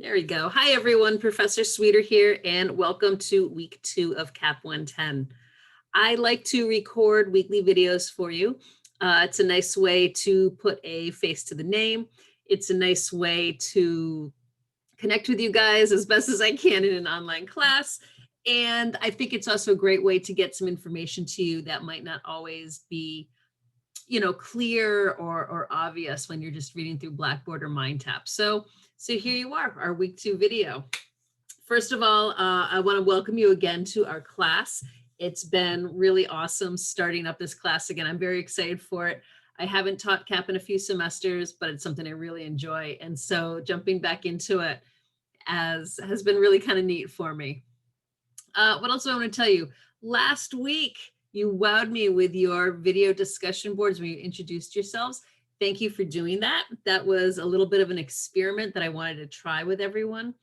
There we go. Hi, everyone. Professor Sweeter here, and welcome to week 2 of CAP 110. I like to record weekly videos for you. It's a nice way to put a face to the name. It's a nice way to connect with you guys as best as I can in an online class. And I think it's also a great way to get some information to you that might not always be clear or obvious when you're just reading through Blackboard or MindTap. So here you are, our week 2 video. First of all, I want to welcome you again to our class. It's been really awesome starting up this class again. I'm very excited for it. I haven't taught CAP in a few semesters, but it's something I really enjoy. And so jumping back into it has been really kind of neat for me. What else do I want to tell you? Last week, you wowed me with your video discussion boards when you introduced yourselves. Thank you for doing that. That was a little bit of an experiment that I wanted to try with everyone.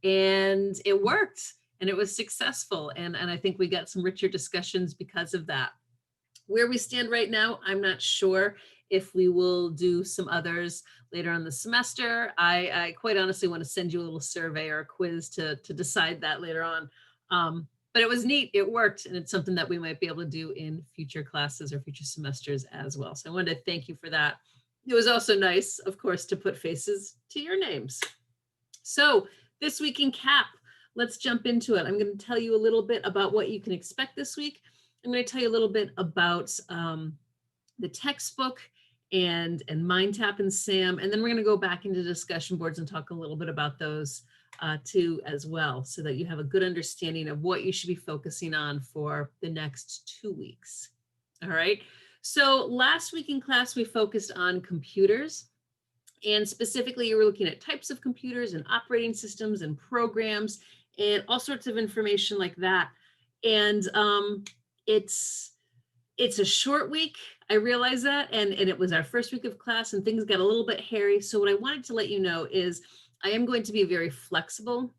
And it worked and it was successful. And I think we got some richer discussions because of that. Where we stand right now, I'm not sure if we will do some others later on the semester. I quite honestly want to send you a little survey or a quiz to decide that later on. But it was neat, it worked, and it's something that we might be able to do in future classes or future semesters as well. So I wanted to thank you for that. It was also nice, of course, to put faces to your names. So this week in CAP, let's jump into it. I'm going to tell you a little bit about what you can expect this week. I'm going to tell you a little bit about the textbook and MindTap and SAM, and then we're going to go back into discussion boards and talk a little bit about those too as well, so that you have a good understanding of what you should be focusing on for the next 2 weeks. All right. So last week in class, we focused on computers, and specifically you were looking at types of computers and operating systems and programs and all sorts of information like that. And it's a short week. I realize that. And it was our first week of class and things got a little bit hairy. So what I wanted to let you know is I am going to be very flexible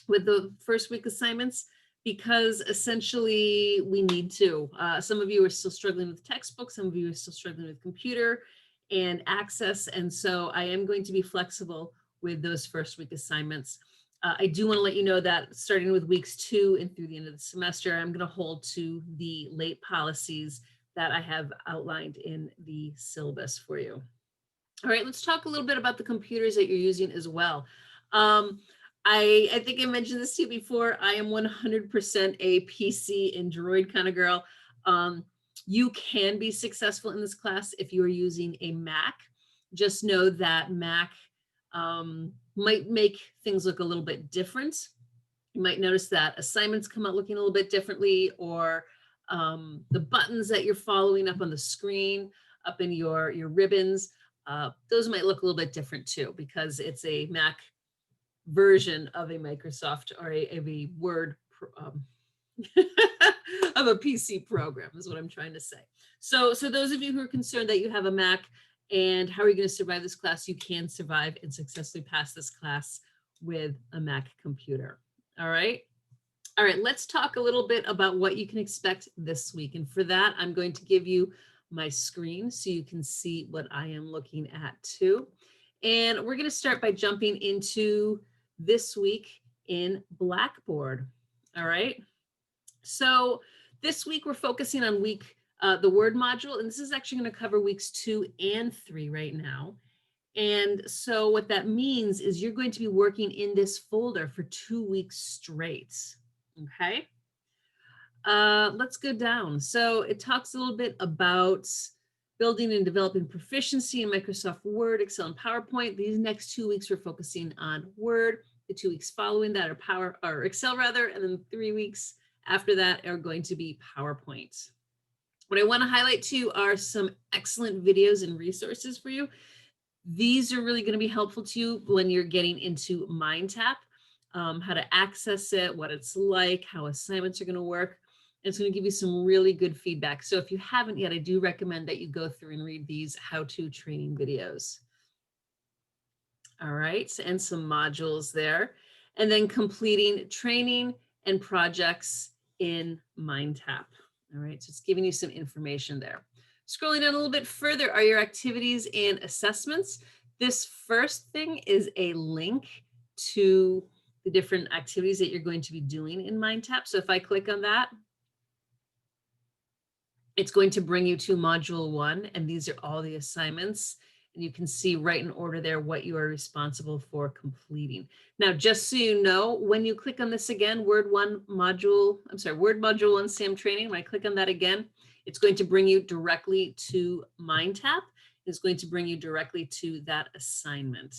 with the first week assignments because essentially we need to. Some of you are still struggling with textbooks, some of you are still struggling with computer and access. And so I am going to be flexible with those first week assignments. I do want to let you know that starting with weeks 2 and through the end of the semester, I'm going to hold to the late policies that I have outlined in the syllabus for you. All right, let's talk a little bit about the computers that you're using as well. I think I mentioned this to you before. I am 100% a PC and Droid kind of girl. You can be successful in this class if you are using a Mac. Just know that Mac might make things look a little bit different. You might notice that assignments come out looking a little bit differently, or the buttons that you're following up on the screen, up in your ribbons, those might look a little bit different too, because it's a Mac version of a Microsoft or a Word of a PC program is what I'm trying to say. So those of you who are concerned that you have a Mac and how are you going to survive this class, you can survive and successfully pass this class with a Mac computer. All right. All right, let's talk a little bit about what you can expect this week. And for that, I'm going to give you my screen so you can see what I am looking at too. And we're going to start by jumping into this week in Blackboard. All right. So this week we're focusing on the Word module, and this is actually going to cover weeks 2 and 3 right now. And so what that means is you're going to be working in this folder for 2 weeks straight. Okay. Let's go down. So it talks a little bit about building and developing proficiency in Microsoft Word, Excel, and PowerPoint. These next 2 weeks we're focusing on Word. The 2 weeks following that are Excel rather, and then 3 weeks after that are going to be PowerPoint. What I want to highlight to you are some excellent videos and resources for you. These are really going to be helpful to you when you're getting into MindTap, how to access it, what it's like, how assignments are going to work. It's going to give you some really good feedback. So if you haven't yet, I do recommend that you go through and read these how-to training videos. All right, and some modules there. And then completing training and projects in MindTap. All right, so it's giving you some information there. Scrolling down a little bit further are your activities and assessments. This first thing is a link to the different activities that you're going to be doing in MindTap. So if I click on that, it's going to bring you to module 1, and these are all the assignments. And you can see right in order there what you are responsible for completing. Now, just so you know, when you click on this again, Word Module 1 SAM training, when I click on that again, it's going to bring you directly to MindTap. It's going to bring you directly to that assignment.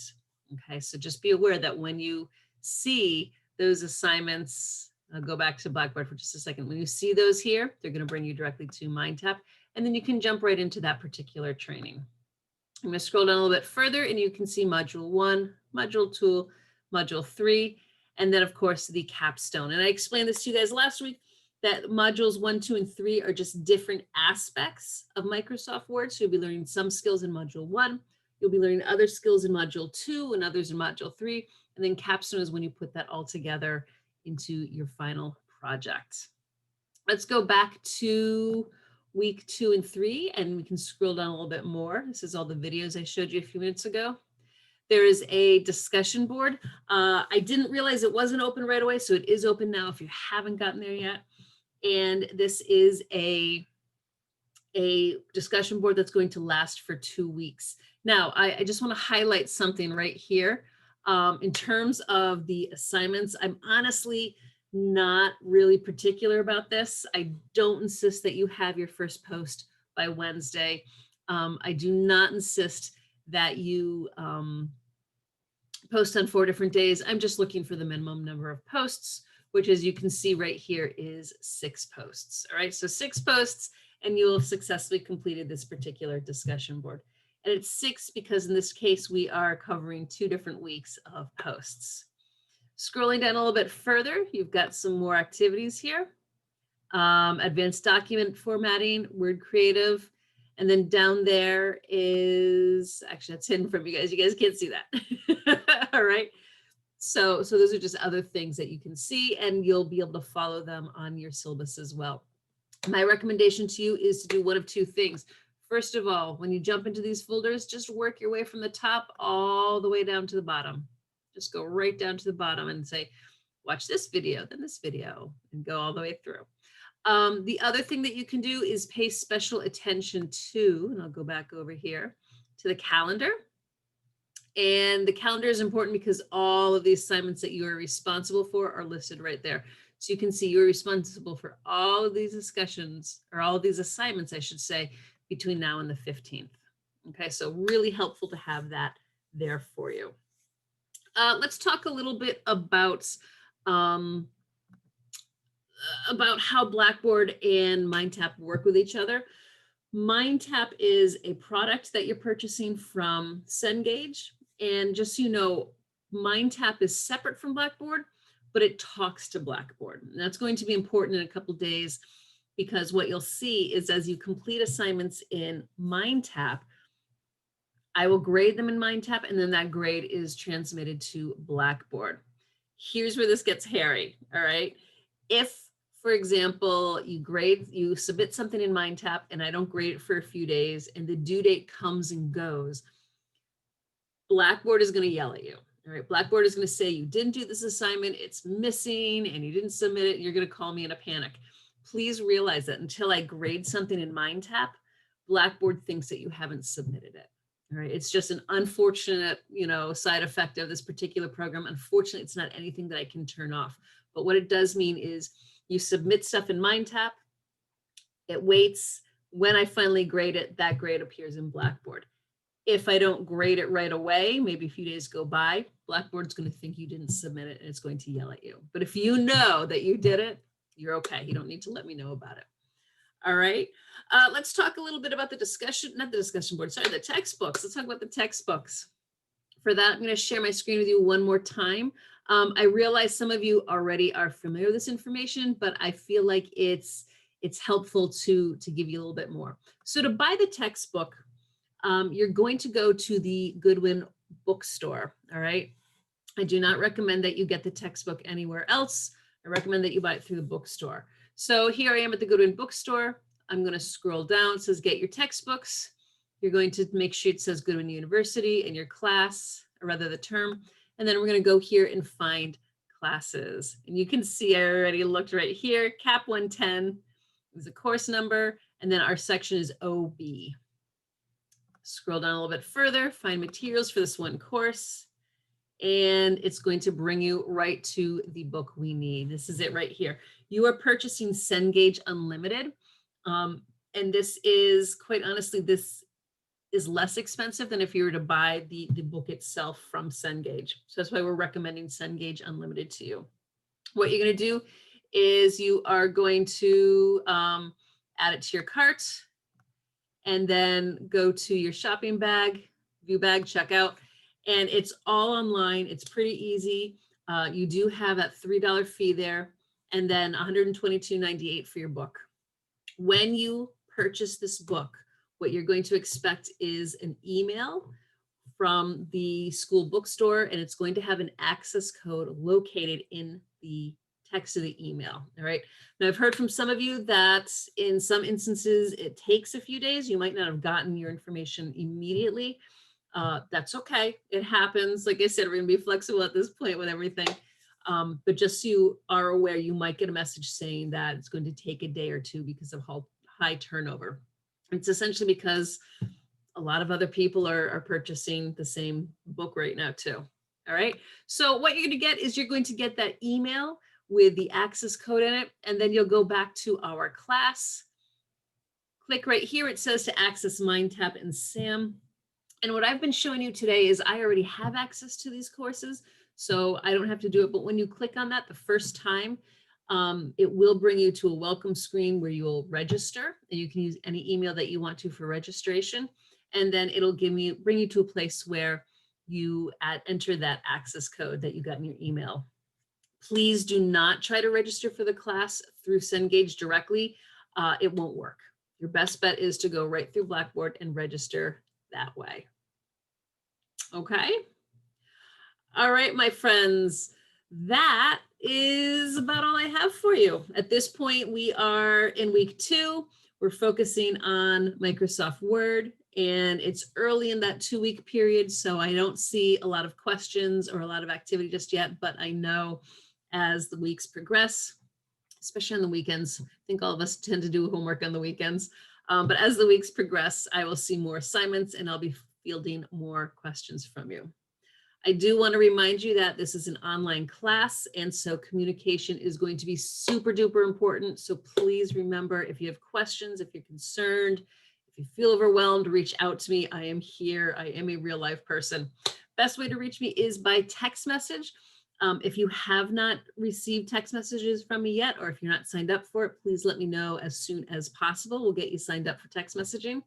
Okay, so just be aware that when you see those assignments, I'll go back to Blackboard for just a second. When you see those here, they're going to bring you directly to MindTap, and then you can jump right into that particular training. I'm going to scroll down a little bit further, and you can see Module 1, Module 2, Module 3, and then, of course, the capstone. And I explained this to you guys last week, that modules 1, 2, and 3 are just different aspects of Microsoft Word. So you'll be learning some skills in Module 1, you'll be learning other skills in Module 2 and others in Module 3, and then capstone is when you put that all together into your final project. Let's go back to week 2 and 3, and we can scroll down a little bit more. This is all the videos I showed you a few minutes ago. There is a discussion board. I didn't realize it wasn't open right away, so it is open now if you haven't gotten there yet. And this is a discussion board that's going to last for 2 weeks. Now, I just want to highlight something right here. In terms of the assignments, I'm honestly not really particular about this. I don't insist that you have your first post by Wednesday. I do not insist that you post on 4 different days. I'm just looking for the minimum number of posts, which, as you can see right here, is 6 posts. All right, so 6 posts, and you'll have successfully completed this particular discussion board. And it's 6 because in this case, we are covering 2 different weeks of posts. Scrolling down a little bit further, you've got some more activities here. Advanced document formatting, Word Creative. And then down there is, actually that's hidden from you guys. You guys can't see that. All right. So those are just other things that you can see, and you'll be able to follow them on your syllabus as well. My recommendation to you is to do one of 2 things. First of all, when you jump into these folders, just work your way from the top all the way down to the bottom. Just go right down to the bottom and say, watch this video, then this video, and go all the way through. The other thing that you can do is pay special attention to, and I'll go back over here, to the calendar. And the calendar is important because all of the assignments that you are responsible for are listed right there. So you can see you're responsible for all of these discussions, or all of these assignments, I should say, between now and the 15th. Okay, so really helpful to have that there for you. Let's talk a little bit about how Blackboard and MindTap work with each other. MindTap is a product that you're purchasing from Cengage. And just so you know, MindTap is separate from Blackboard, but it talks to Blackboard. And that's going to be important in a couple of days, because what you'll see is as you complete assignments in MindTap, I will grade them in MindTap, and then that grade is transmitted to Blackboard. Here's where this gets hairy, all right? If, for example, you submit something in MindTap and I don't grade it for a few days and the due date comes and goes, Blackboard is going to yell at you. All right, Blackboard is going to say you didn't do this assignment, it's missing, and you didn't submit it, and you're going to call me in a panic. Please realize that until I grade something in MindTap, Blackboard thinks that you haven't submitted it. All right, it's just an unfortunate, side effect of this particular program. Unfortunately, it's not anything that I can turn off. But what it does mean is you submit stuff in MindTap, it waits. When I finally grade it, that grade appears in Blackboard. If I don't grade it right away, maybe a few days go by, Blackboard's going to think you didn't submit it and it's going to yell at you. But if you know that you did it, you're okay. You don't need to let me know about it. All right. Let's talk a little bit about the textbooks. Let's talk about the textbooks. For that, I'm going to share my screen with you one more time. I realize some of you already are familiar with this information, but I feel like it's helpful to give you a little bit more. So to buy the textbook, you're going to go to the Goodwin bookstore. All right. I do not recommend that you get the textbook anywhere else. I recommend that you buy it through the bookstore. So here I am at the Goodwin bookstore. I'm going to scroll down. It says get your textbooks. You're going to make sure it says Goodwin University and your class, or rather the term. And then we're going to go here and find classes. And you can see I already looked right here. CAP 110 is a course number. And then our section is OB. Scroll down a little bit further, find materials for this one course. And it's going to bring you right to the book we need. This is it right here. You are purchasing Cengage Unlimited. And this is, quite honestly, this is less expensive than if you were to buy the book itself from Cengage. So that's why we're recommending Cengage Unlimited to you. What you're going to do is you are going to add it to your cart and then go to your shopping bag, view bag, checkout, and it's all online. It's pretty easy. You do have that $3 fee there and then $122.98 for your book. When you purchase this book, what you're going to expect is an email from the school bookstore, and it's going to have an access code located in the text of the email. All right. Now, I've heard from some of you that in some instances it takes a few days. You might not have gotten your information immediately. That's okay. It happens. Like I said, we're going to be flexible at this point with everything. But just so you are aware, you might get a message saying that it's going to take a day or two because of high turnover. It's essentially because a lot of other people are purchasing the same book right now too. All right. So what you're going to get is you're going to get that email with the access code in it, and then you'll go back to our class. Click right here. It says to access MindTap and SAM. And what I've been showing you today is I already have access to these courses, so I don't have to do it. But when you click on that the first time, it will bring you to a welcome screen where you'll register, and you can use any email that you want to for registration. And then it'll bring you to a place where you enter that access code that you got in your email. Please do not try to register for the class through Cengage directly. It won't work. Your best bet is to go right through Blackboard and register that way. Okay. All right, my friends, that is about all I have for you. At this point, we are in week 2. We're focusing on Microsoft Word, and it's early in that 2-week period, so I don't see a lot of questions or a lot of activity just yet, but I know as the weeks progress, especially on the weekends, I think all of us tend to do homework on the weekends, but as the weeks progress, I will see more assignments and I'll be fielding more questions from you. I do want to remind you that this is an online class, and so communication is going to be super duper important. So please remember, if you have questions, if you're concerned, if you feel overwhelmed, reach out to me. I am here. I am a real life person. Best way to reach me is by text message. If you have not received text messages from me yet, or if you're not signed up for it, please let me know as soon as possible. We'll get you signed up for text messaging.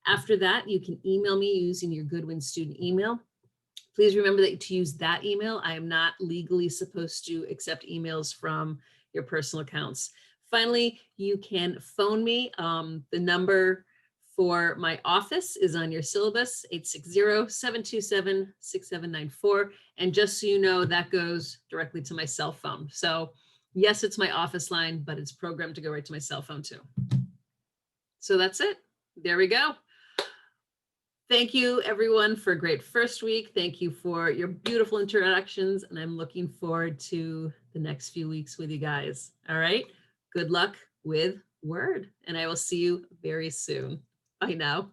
After that, you can email me using your Goodwin student email. Please remember that to use that email. I am not legally supposed to accept emails from your personal accounts. Finally, you can phone me. The number for my office is on your syllabus, 860-727-6794. And just so you know, that goes directly to my cell phone. So yes, it's my office line, but it's programmed to go right to my cell phone too. So that's it. There we go. Thank you everyone for a great first week. Thank you for your beautiful introductions, and I'm looking forward to the next few weeks with you guys. All right, good luck with Word, and I will see you very soon. Bye now.